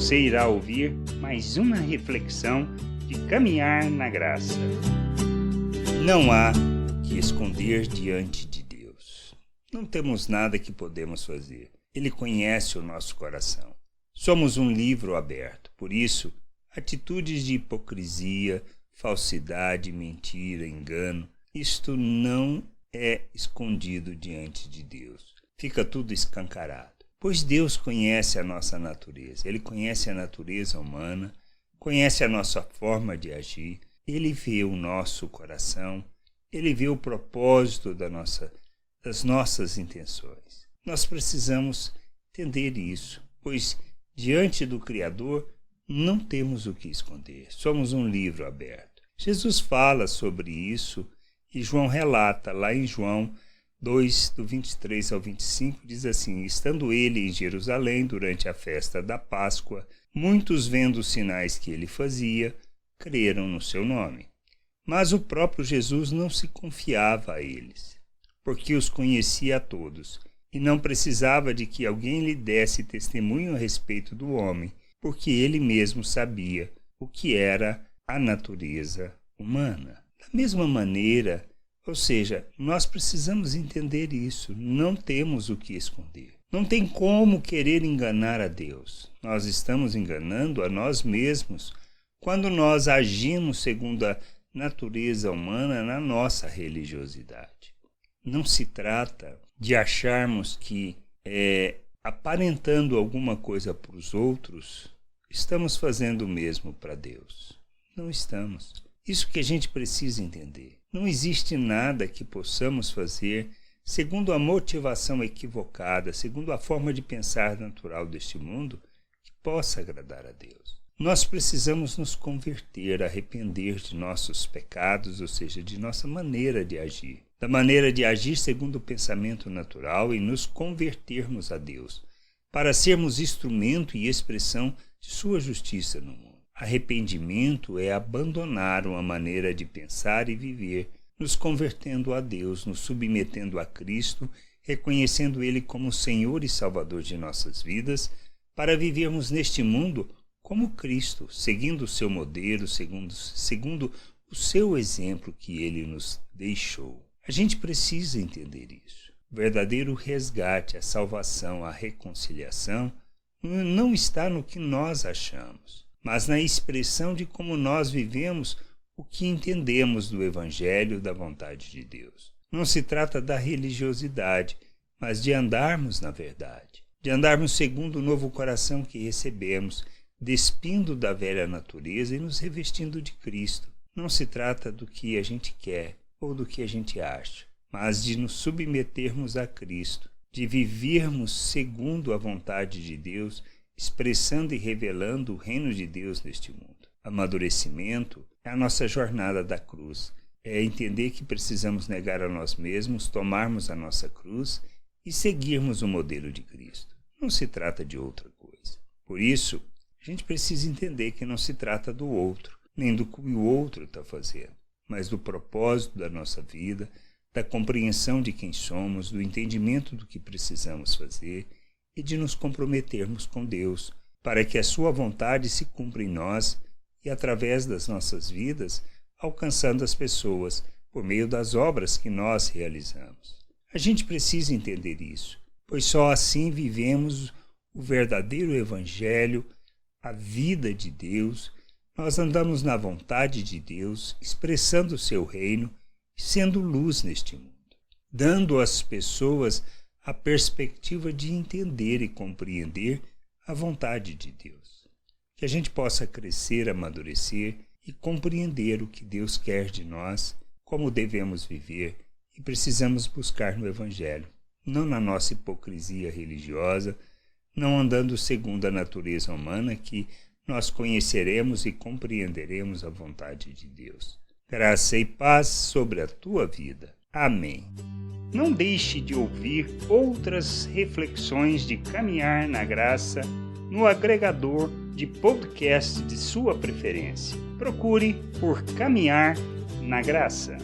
você irá ouvir mais uma reflexão de caminhar na graça. Não há que esconder diante de Deus. Não temos nada que podemos fazer. Ele conhece o nosso coração. Somos um livro aberto. Por isso, atitudes de hipocrisia, falsidade, mentira, engano, isto não é escondido diante de Deus. Fica tudo escancarado. Pois Deus conhece a nossa natureza. Ele conhece a natureza humana, conhece a nossa forma de agir. Ele vê o nosso coração. Ele vê o propósito das nossas intenções. Nós precisamos entender isso, pois diante do Criador não temos o que esconder. Somos um livro aberto. Jesus fala sobre isso e João relata lá em João 2, do 23 ao 25, diz assim: estando ele em Jerusalém durante a festa da Páscoa, muitos vendo os sinais que ele fazia, creram no seu nome. Mas o próprio Jesus não se confiava a eles, porque os conhecia a todos, e não precisava de que alguém lhe desse testemunho a respeito do homem, porque ele mesmo sabia o que era a natureza humana. Da mesma maneira, ou seja, nós precisamos entender isso, não temos o que esconder. Não tem como querer enganar a Deus. Nós estamos enganando a nós mesmos quando nós agimos segundo a natureza humana na nossa religiosidade. Não se trata de acharmos que, aparentando alguma coisa para os outros, estamos fazendo o mesmo para Deus. Não estamos. Isso que a gente precisa entender. Não existe nada que possamos fazer segundo a motivação equivocada, segundo a forma de pensar natural deste mundo, que possa agradar a Deus. Nós precisamos nos converter, arrepender de nossos pecados, ou seja, de nossa maneira de agir. Da maneira de agir segundo o pensamento natural e nos convertermos a Deus, para sermos instrumento e expressão de sua justiça no mundo. Arrependimento é abandonar uma maneira de pensar e viver, nos convertendo a Deus, nos submetendo a Cristo, reconhecendo Ele como Senhor e Salvador de nossas vidas, para vivermos neste mundo como Cristo, seguindo o seu modelo, segundo o seu exemplo que Ele nos deixou. A gente precisa entender isso. O verdadeiro resgate, a salvação, a reconciliação, não está no que nós achamos, mas na expressão de como nós vivemos o que entendemos do Evangelho da vontade de Deus. Não se trata da religiosidade, mas de andarmos na verdade, de andarmos segundo o novo coração que recebemos, despindo da velha natureza e nos revestindo de Cristo. Não se trata do que a gente quer ou do que a gente acha, mas de nos submetermos a Cristo, de vivermos segundo a vontade de Deus, expressando e revelando o reino de Deus neste mundo. Amadurecimento é a nossa jornada da cruz. É entender que precisamos negar a nós mesmos, tomarmos a nossa cruz e seguirmos o modelo de Cristo. Não se trata de outra coisa. Por isso, a gente precisa entender que não se trata do outro, nem do que o outro está fazendo, mas do propósito da nossa vida, da compreensão de quem somos, do entendimento do que precisamos fazer e de nos comprometermos com Deus, para que a sua vontade se cumpra em nós e através das nossas vidas, alcançando as pessoas por meio das obras que nós realizamos. A gente precisa entender isso, pois só assim vivemos o verdadeiro Evangelho, a vida de Deus. Nós andamos na vontade de Deus, expressando o seu reino, sendo luz neste mundo, dando às pessoas a perspectiva de entender e compreender a vontade de Deus. Que a gente possa crescer, amadurecer e compreender o que Deus quer de nós, como devemos viver e precisamos buscar no Evangelho, não na nossa hipocrisia religiosa, não andando segundo a natureza humana, que nós conheceremos e compreenderemos a vontade de Deus. Graça e paz sobre a tua vida. Amém. Não deixe de ouvir outras reflexões de caminhar na graça no agregador de podcast de sua preferência. Procure por Caminhar na Graça.